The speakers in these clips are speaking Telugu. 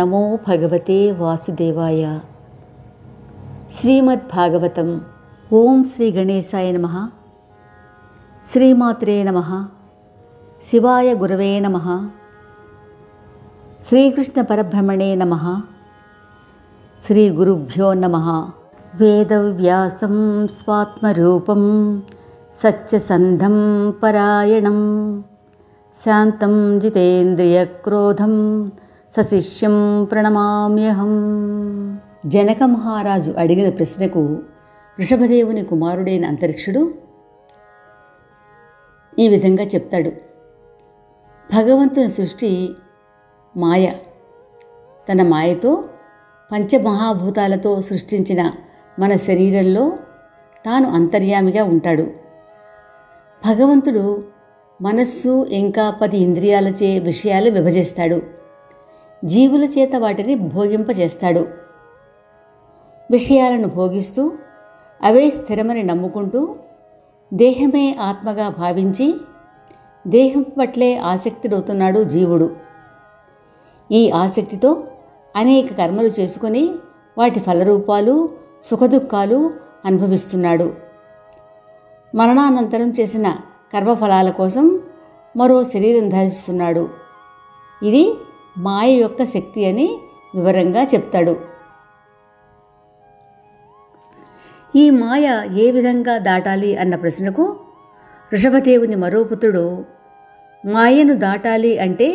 నమో భగవతే వాసుదేవాయ. శ్రీమద్భాగవతం. ఓం శ్రీ గణేశాయ నమః. శ్రీమాత్రే నమః. శివాయ గురవే నమః. శ్రీకృష్ణ పరబ్రహ్మణే నమః. శ్రీ గురుభ్యో నమః. వేదవ్యాసం స్వాత్మరూపం సత్యసంధం పరాయణం శాంతం జితేంద్రియక్రోధం సశిష్యం ప్రణమామ్యహం. జనక మహారాజు అడిగిన ప్రశ్నకు వృషభదేవుని కుమారుడైన అంతరిక్షుడు ఈ విధంగా చెప్తాడు. భగవంతుని సృష్టి మాయ. తన మాయతో పంచమహాభూతాలతో సృష్టించిన మన శరీరంలో తాను అంతర్యామిగా ఉంటాడు. భగవంతుడు మనస్సు ఇంకా 10 ఇంద్రియాలచే విషయాలు విభజిస్తాడు. జీవుల చేత వాటిని భోగింపచేస్తాడు. విషయాలను భోగిస్తూ అవే స్థిరమని నమ్ముకుంటూ దేహమే ఆత్మగా భావించి దేహం పట్లే ఆసక్తుడవుతున్నాడు జీవుడు. ఈ ఆసక్తితో అనేక కర్మలు చేసుకొని వాటి ఫలరూపాలు సుఖదుఖాలు అనుభవిస్తున్నాడు. మరణానంతరం చేసిన కర్మఫలాల కోసం మరో శరీరం ధరిస్తున్నాడు. ఇది మాయ యొక్క శక్తి అని వివరంగా చెప్తాడు. ఈ మాయ ఏ విధంగా దాటాలి అన్న ప్రశ్నకు వృషభదేవుని మరో పుత్రుడు, మాయను దాటాలి అంటే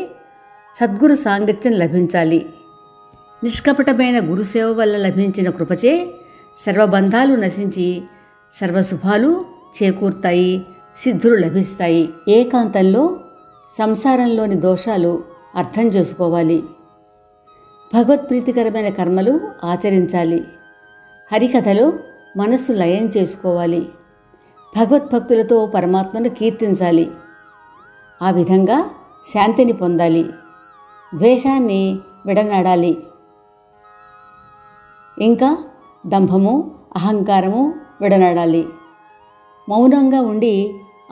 సద్గురు సాంగత్యం లభించాలి. నిష్కపటమైన గురుసేవ వల్ల లభించిన కృపచే సర్వబంధాలు నశించి సర్వశుభాలు చేకూర్తాయి, సిద్ధులు లభిస్తాయి. ఏకాంతంలో సంసారంలోని దోషాలు అర్థం చేసుకోవాలి. భగవత్ప్రీతికరమైన కర్మలు ఆచరించాలి. హరికథలో మనస్సు లయం చేసుకోవాలి. భగవద్భక్తులతో పరమాత్మను కీర్తించాలి. ఆ విధంగా శాంతిని పొందాలి. ద్వేషాన్ని విడనాడాలి. ఇంకా దంభము అహంకారము విడనాడాలి. మౌనంగా ఉండి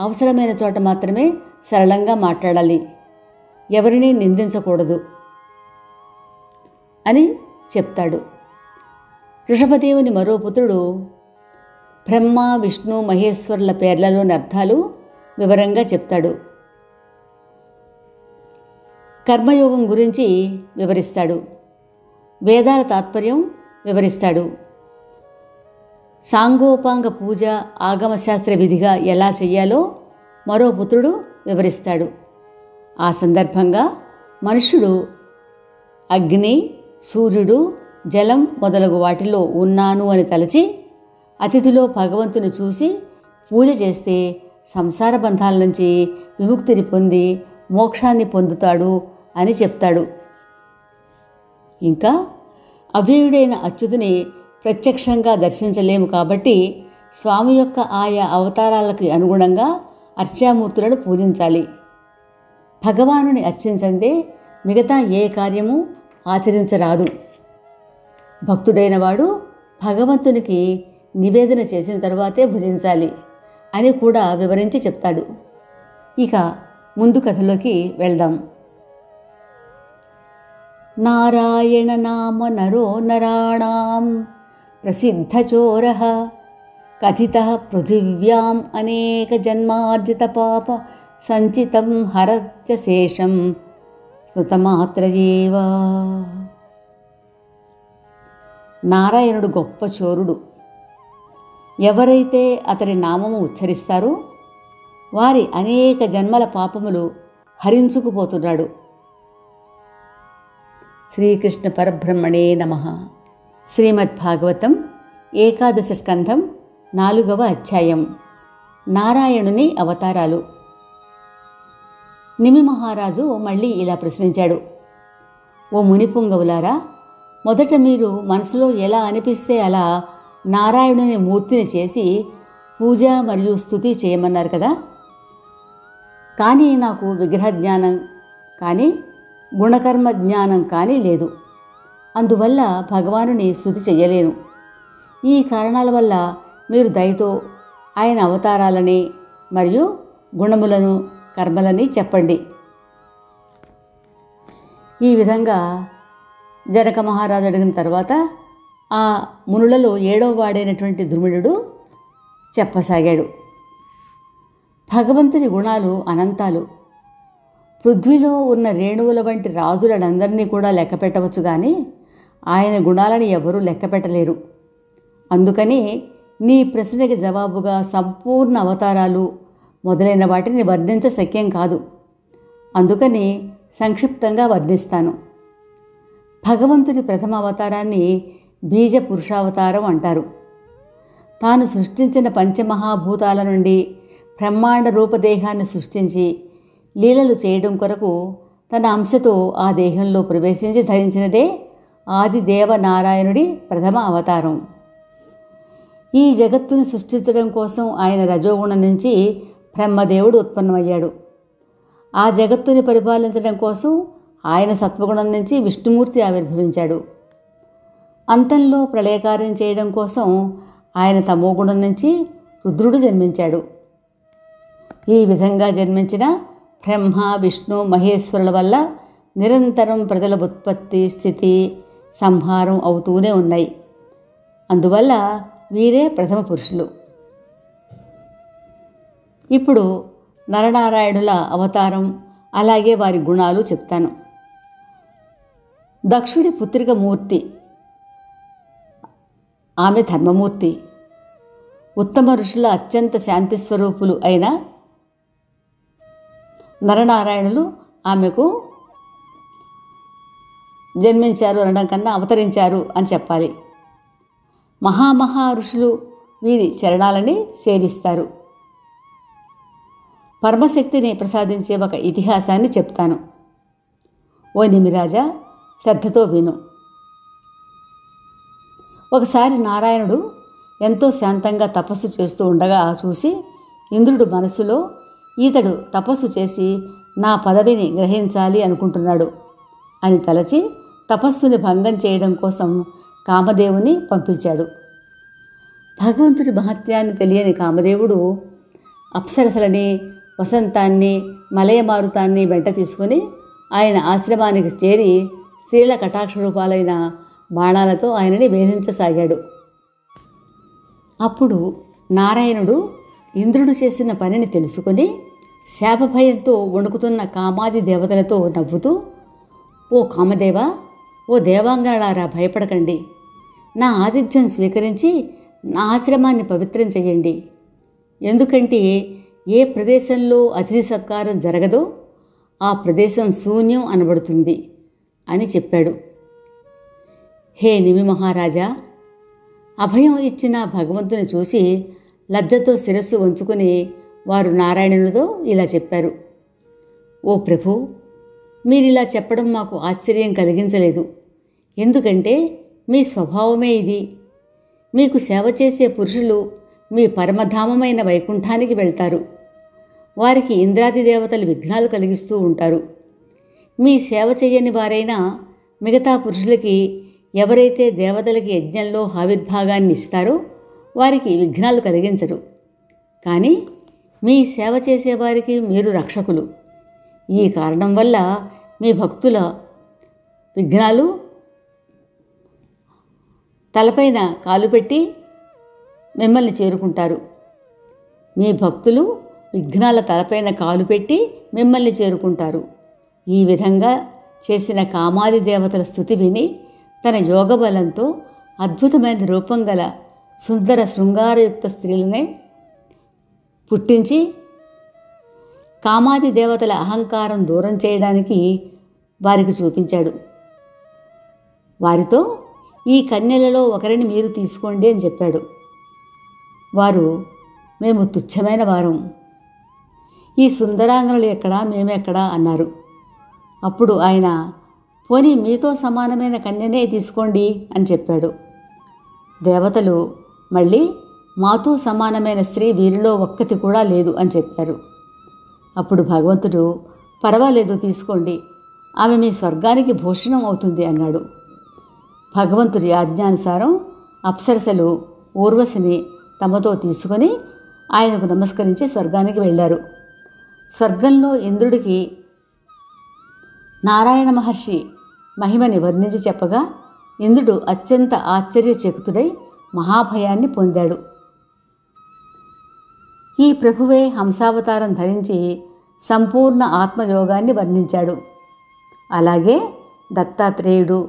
అవసరమైన చోట మాత్రమే సరళంగా మాట్లాడాలి. ఎవరినీ నిందించకూడదు అని చెప్తాడు. వృషభదేవుని మరో పుత్రుడు బ్రహ్మ విష్ణు మహేశ్వరుల పేర్లలోని అర్థాలు వివరంగా చెప్తాడు. కర్మయోగం గురించి వివరిస్తాడు. వేదాల తాత్పర్యం వివరిస్తాడు. సాంగోపాంగ పూజ ఆగమశాస్త్ర విధిగా ఎలా చెయ్యాలో మరో పుత్రుడు వివరిస్తాడు. ఆ సందర్భంగా మనుష్యుడు అగ్ని, సూర్యుడు, జలం మొదలగు వాటిలో ఉన్నాను అని తలచి అతిథిలో భగవంతుని చూసి పూజ చేస్తే సంసార బంధాల నుంచి విముక్తిని పొంది మోక్షాన్ని పొందుతాడు అని చెప్తాడు. ఇంకా అవ్యయుడైన అచ్యుతుని ప్రత్యక్షంగా దర్శించలేము కాబట్టి స్వామి యొక్క ఆయా అవతారాలకు అనుగుణంగా అర్చామూర్తులను పూజించాలి. భగవానుని అర్చించందే మిగతా ఏ కార్యము ఆచరించరాదు. భక్తుడైన వాడు భగవంతునికి నివేదన చేసిన తరువాతే భుజించాలి అని కూడా వివరించి చెప్తాడు. ఇక ముందు కథలోకి వెళ్దాం. నారాయణ నామ నరో నరాణాం ప్రసిద్ధచోరః కథితః పృథివ్యాం అనేక జన్మార్జిత పాప సంచితం హరత్యశేషం స్మృతమాత్రయేవ. నారాయణుడు గొప్ప చోరుడు. ఎవరైతే అతడి నామము ఉచ్చరిస్తారో వారి అనేక జన్మల పాపములు హరించుకుపోతున్నాడు. శ్రీకృష్ణ పరబ్రహ్మణే నమః. శ్రీమద్భాగవతం ఏకాదశ స్కంధం 4వ అధ్యాయం. నారాయణుని అవతారాలు. నిమి మహారాజు మళ్ళీ ఇలా ప్రశ్నించాడు. ఓ మునిపుంగవులారా, మొదట మీరు మనసులో ఎలా అనిపిస్తే అలా నారాయణుని మూర్తిని చేసి పూజ మరియు స్తుతి చేయమన్నారు కదా. కానీ నాకు విగ్రహ జ్ఞానం కానీ గుణకర్మ జ్ఞానం కానీ లేదు. అందువల్ల భగవానుని స్తుతి చెయ్యలేను. ఈ కారణాల వల్ల మీరు దయతో ఆయన అవతారాలని మరియు గుణములను కర్మలని చెప్పండి. ఈ విధంగా జనక మహారాజు అడిగిన తర్వాత ఆ మునులలో 7వ వాడైనటువంటి ధృమిళుడు చెప్పసాగాడు. భగవంతుని గుణాలు అనంతాలు. పృథ్వీలో ఉన్న రేణువుల వంటి రాజులనందరినీ కూడా లెక్క పెట్టవచ్చు, కానీ ఆయన గుణాలను ఎవరూ లెక్క పెట్టలేరు. అందుకని నీ ప్రశ్నకి జవాబుగా సంపూర్ణ అవతారాలు మొదలైన వాటిని వర్ణించశక్యం కాదు. అందుకని సంక్షిప్తంగా వర్ణిస్తాను. భగవంతుని ప్రథమ అవతారాన్ని బీజ పురుషావతారం అంటారు. తాను సృష్టించిన పంచమహాభూతాల నుండి బ్రహ్మాండ రూపదేహాన్ని సృష్టించి లీలలు చేయడం కొరకు తన అంశతో ఆ దేహంలో ప్రవేశించి ధరించినదే ఆది దేవనారాయణుడి ప్రథమ అవతారం. ఈ జగత్తును సృష్టించడం కోసం ఆయన రజోగుణం నుంచి బ్రహ్మదేవుడు ఉత్పన్నమయ్యాడు. ఆ జగత్తుని పరిపాలించడం కోసం ఆయన సత్వగుణం నుంచి విష్ణుమూర్తి ఆవిర్భవించాడు. అంతంలో ప్రళయకార్యం చేయడం కోసం ఆయన తమోగుణం నుంచి రుద్రుడు జన్మించాడు. ఈ విధంగా జన్మించిన బ్రహ్మ, విష్ణు, మహేశ్వరుల వల్ల నిరంతరం ప్రజల ఉత్పత్తి, స్థితి, సంహారం అవుతూనే ఉన్నాయి. అందువల్ల వీరే ప్రథమ పురుషులు. ఇప్పుడు నరనారాయణుల అవతారం అలాగే వారి గుణాలు చెప్తాను. దక్షుడి పుత్రిక మూర్తి, ఆమె ధర్మమూర్తి. ఉత్తమ ఋషుల అత్యంత శాంతి స్వరూపులు అయిన నరనారాయణులు ఆమెకు జన్మించారు అనడం కన్నా అవతరించారు అని చెప్పాలి. మహామహా ఋషులు వీరి చరణాలని సేవిస్తారు. పరమశక్తిని ప్రసాదించే ఒక ఇతిహాసాన్ని చెప్తాను. ఓ నిమిరాజా, శ్రద్ధతో విను. ఒకసారి నారాయణుడు ఎంతో శాంతంగా తపస్సు చేస్తూ ఉండగా చూసి ఇంద్రుడు మనసులో ఈతడు తపస్సు చేసి నా పదవిని గ్రహించాలి అనుకుంటున్నాడు అని తలచి తపస్సుని భంగం చేయడం కోసం కామదేవుని పంపించాడు. భగవంతుడి మహత్యాన్ని తెలియని కామదేవుడు అప్సరసలని, వసంతాన్ని, మలయమారుతాన్ని వెంట తీసుకుని ఆయన ఆశ్రమానికి చేరి స్త్రీల కటాక్ష రూపాలైన బాణాలతో ఆయనని వేధించసాగాడు. అప్పుడు నారాయణుడు ఇంద్రుడు చేసిన పనిని తెలుసుకుని శాపభయంతో వణుకుతున్న కామాది దేవతలతో నవ్వుతూ, ఓ కామదేవా, ఓ దేవాంగనలారా, భయపడకండి. నా ఆతిథ్యం స్వీకరించి నా ఆశ్రమాన్ని పవిత్రం చెయ్యండి. ఎందుకంటే ఏ ప్రదేశంలో అతిథి సత్కారం జరగదో ఆ ప్రదేశం శూన్యం అనబడుతుంది అని చెప్పాడు. హే నిమి మహారాజా, అభయం ఇచ్చిన భగవంతుని చూసి లజ్జతో శిరస్సు వంచుకుని వారు నారాయణునితో ఇలా చెప్పారు. ఓ ప్రభు, మీరిలా చెప్పడం మాకు ఆశ్చర్యం కలిగించలేదు. ఎందుకంటే మీ స్వభావమే ఇది. మీకు సేవ చేసే పురుషులు మీ పరమధామమైన వైకుంఠానికి వెళ్తారు. వారికి ఇంద్రాది దేవతలు విఘ్నాలు కలిగిస్తూ ఉంటారు. మీ సేవ చేయని వారైనా మిగతా పురుషులకి ఎవరైతే దేవతలకి యజ్ఞంలో ఆవిర్భాగాన్ని ఇస్తారో వారికి విఘ్నాలు కలిగించరు. కానీ మీ సేవ చేసేవారికి మీరు రక్షకులు. ఈ కారణం వల్ల మీ భక్తుల విఘ్నాలు తలపైన కాలు పెట్టి మిమ్మల్ని చేరుకుంటారు. మీ భక్తులు విఘ్నాల తలపైన కాలు పెట్టి మిమ్మల్ని చేరుకుంటారు. ఈ విధంగా చేసిన కామాది దేవతల స్తుతి విని తన యోగబలంతో అద్భుతమైన రూపం గల సుందర శృంగారయుక్త స్త్రీలనే పుట్టించి కామాది దేవతల అహంకారం దూరం చేయడానికి వారికి చూపించాడు. వారితో ఈ కన్యలలో ఒకరిని మీరు తీసుకోండి అని చెప్పాడు. వారు, మేము తుచ్చమైన వారం, ఈ సుందరాంగనలు ఎక్కడా, మేమెక్కడా అన్నారు. అప్పుడు ఆయన, పోనీ మీతో సమానమైన కన్యనే తీసుకోండి అని చెప్పాడు. దేవతలు మళ్ళీ, మాతో సమానమైన స్త్రీ వీరిలో ఒక్కటి కూడా లేదు అని చెప్పారు. అప్పుడు భగవంతుడు, పర్వాలేదు తీసుకోండి, ఆమె మీ స్వర్గానికి భూషణం అవుతుంది అన్నాడు. భగవంతుడి ఆజ్ఞానుసారం అప్సరసలు ఊర్వశిని తమతో తీసుకొని ఆయనకు నమస్కరించి స్వర్గానికి వెళ్ళారు. స్వర్గంలో ఇంద్రుడికి నారాయణ మహర్షి మహిమని వర్ణించి చెప్పగా ఇంద్రుడు అత్యంత ఆశ్చర్యచకితుడై మహాభయాన్ని పొందాడు. ఈ ప్రభువే హంసావతారం ధరించి సంపూర్ణ ఆత్మయోగాన్ని వర్ణించాడు. అలాగే దత్తాత్రేయుడు,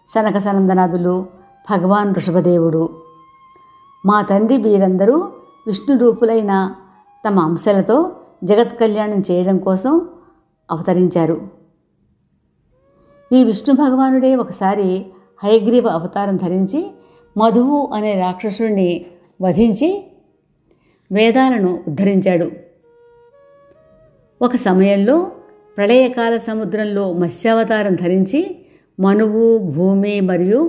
సనక సనందనాథులు, భగవాన్ ఋషభదేవుడు, మా తండ్రి వీరందరూ విష్ణు రూపులైన తమ అంశలతో జగత్ కళ్యాణం చేయడం కోసం అవతరించారు. ఈ విష్ణు భగవానుడే ఒకసారి హయగ్రీవ అవతారం ధరించి మధువు అనే రాక్షసుడిని వధించి వేదాలను ఉద్ధరించాడు. ఒక సమయంలో ప్రళయకాల సముద్రంలో మత్స్యావతారం ధరించి మనువు, భూమి మరియు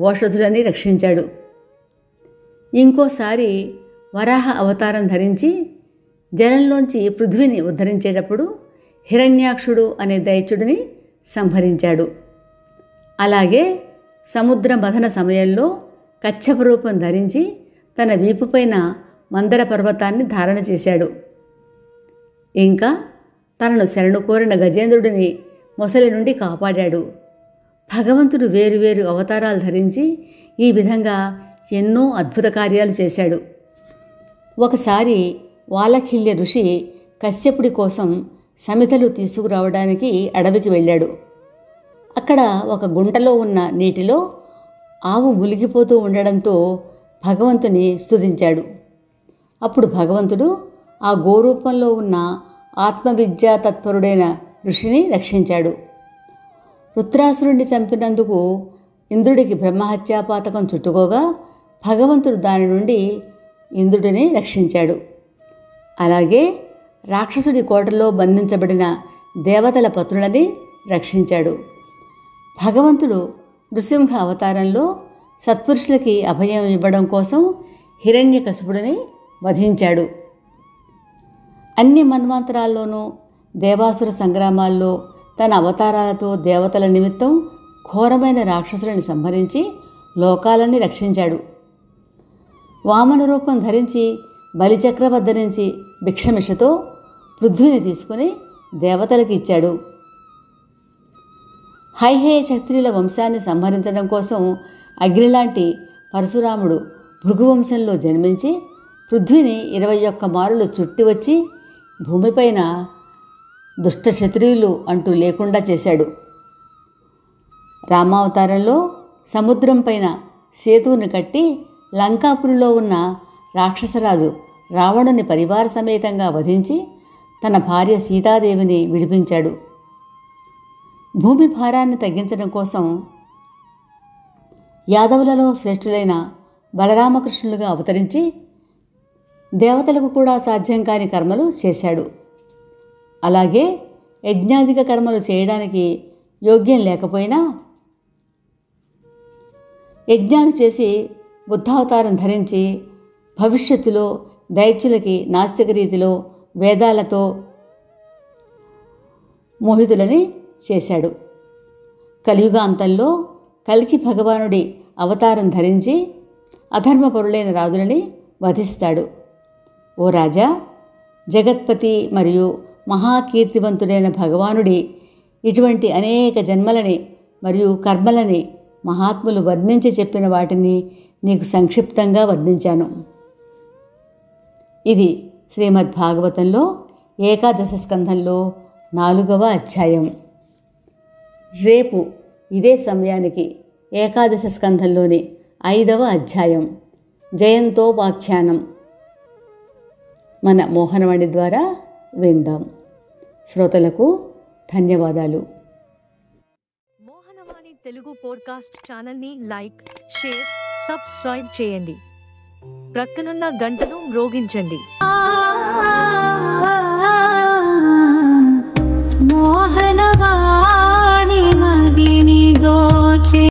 ఓషధులని రక్షించాడు. ఇంకోసారి వరాహ అవతారం ధరించి జలంలోంచి పృథ్వీని ఉద్ధరించేటప్పుడు హిరణ్యాక్షుడు అనే దైత్యుడిని సంహరించాడు. అలాగే సముద్ర మథన సమయంలో కచ్చప రూపం ధరించి తన వీపుపైన మందర పర్వతాన్ని ధారణ చేశాడు. ఇంకా తనను శరణు కోరిన గజేంద్రుడిని మొసలి నుండి కాపాడాడు. భగవంతుడు వేరువేరు అవతారాలు ధరించి ఈ విధంగా ఎన్నో అద్భుత కార్యాలు చేశాడు. ఒకసారి వాలఖిల్య ఋషి కశ్యపుడి కోసం సమితలు తీసుకురావడానికి అడవికి వెళ్ళాడు. అక్కడ ఒక గుంటలో ఉన్న నీటిలో ఆవు మునిగిపోతూ ఉండడంతో భగవంతుని స్తుతించాడు. అప్పుడు భగవంతుడు ఆ గోరూపంలో ఉన్న ఆత్మవిద్యా తత్పరుడైన ఋషిని రక్షించాడు. వృత్రాసురుణ్ణి చంపినందుకు ఇంద్రుడికి బ్రహ్మహత్యాపాతకం చుట్టుకోగా భగవంతుడు దాని నుండి ఇంద్రుడిని రక్షించాడు. అలాగే రాక్షసుడి కోటలో బంధించబడిన దేవతల పత్రులని రక్షించాడు. భగవంతుడు నృసింహ అవతారంలో సత్పురుషులకి అభయం ఇవ్వడం కోసం హిరణ్యకశిపుడిని వధించాడు. అన్ని మన్వంతరాల్లోనూ దేవాసుర సంగ్రామాల్లో తన అవతారాలతో దేవతల నిమిత్తం ఘోరమైన రాక్షసులను సంహరించి లోకాలని రక్షించాడు. వామన రూపం ధరించి బలిచక్ర వద్ద నుంచి భిక్షమిషతో పృథ్వీని తీసుకుని దేవతలకు ఇచ్చాడు. హైహేయ క్షత్రియుల వంశాన్ని సంహరించడం కోసం అగ్నిలాంటి పరశురాముడు భృగువంశంలో జన్మించి పృథ్వీని 21 మారులు చుట్టి వచ్చి భూమిపైన దుష్ట క్షత్రియులు అంటూ లేకుండా చేశాడు. రామావతారంలో సముద్రం పైన సేతువుని కట్టి లంకాపురిలో ఉన్న రాక్షసరాజు రావణుని పరివార సమేతంగా వధించి తన భార్య సీతాదేవిని విడిపించాడు. భూమి భారాన్ని తగ్గించడం కోసం యాదవులలో శ్రేష్ఠులైన బలరామకృష్ణులుగా అవతరించి దేవతలకు కూడా సాధ్యం కాని కర్మలు చేశాడు. అలాగే యజ్ఞాధిక కర్మలు చేయడానికి యోగ్యం లేకపోయినా యజ్ఞాలు చేసి బుద్ధావతారం ధరించి భవిష్యత్తులో దైత్యులకి నాస్తిక రీతిలో వేదాలతో మోహితులని చేశాడు. కలియుగాంతంలో కల్కి భగవానుడి అవతారం ధరించి అధర్మపరులైన రాజులని వధిస్తాడు. ఓ రాజా, జగత్పతి మరియు మహాకీర్తివంతుడైన భగవానుడి ఇటువంటి అనేక జన్మలని మరియు కర్మలని మహాత్ములు వర్ణించి చెప్పిన వాటిని నీకు సంక్షిప్తంగా వర్ణించాను. ఇది శ్రీమద్భాగవతంలో ఏకాదశ స్కంధంలో 4వ అధ్యాయం. రేపు ఇదే సమయానికి ఏకాదశ స్కంధంలోని 5వ అధ్యాయం జయంతోపాఖ్యానం మన మోహనవాణి ద్వారా విందాం. శ్రోతలకు ధన్యవాదాలు. మోహనవాణి తెలుగు పోడ్కాస్ట్ ఛానల్ని లైక్, షేర్, సబ్స్క్రైబ్ చేయండి. ప్రక్కనున్న గంటను మ్రోగించండి.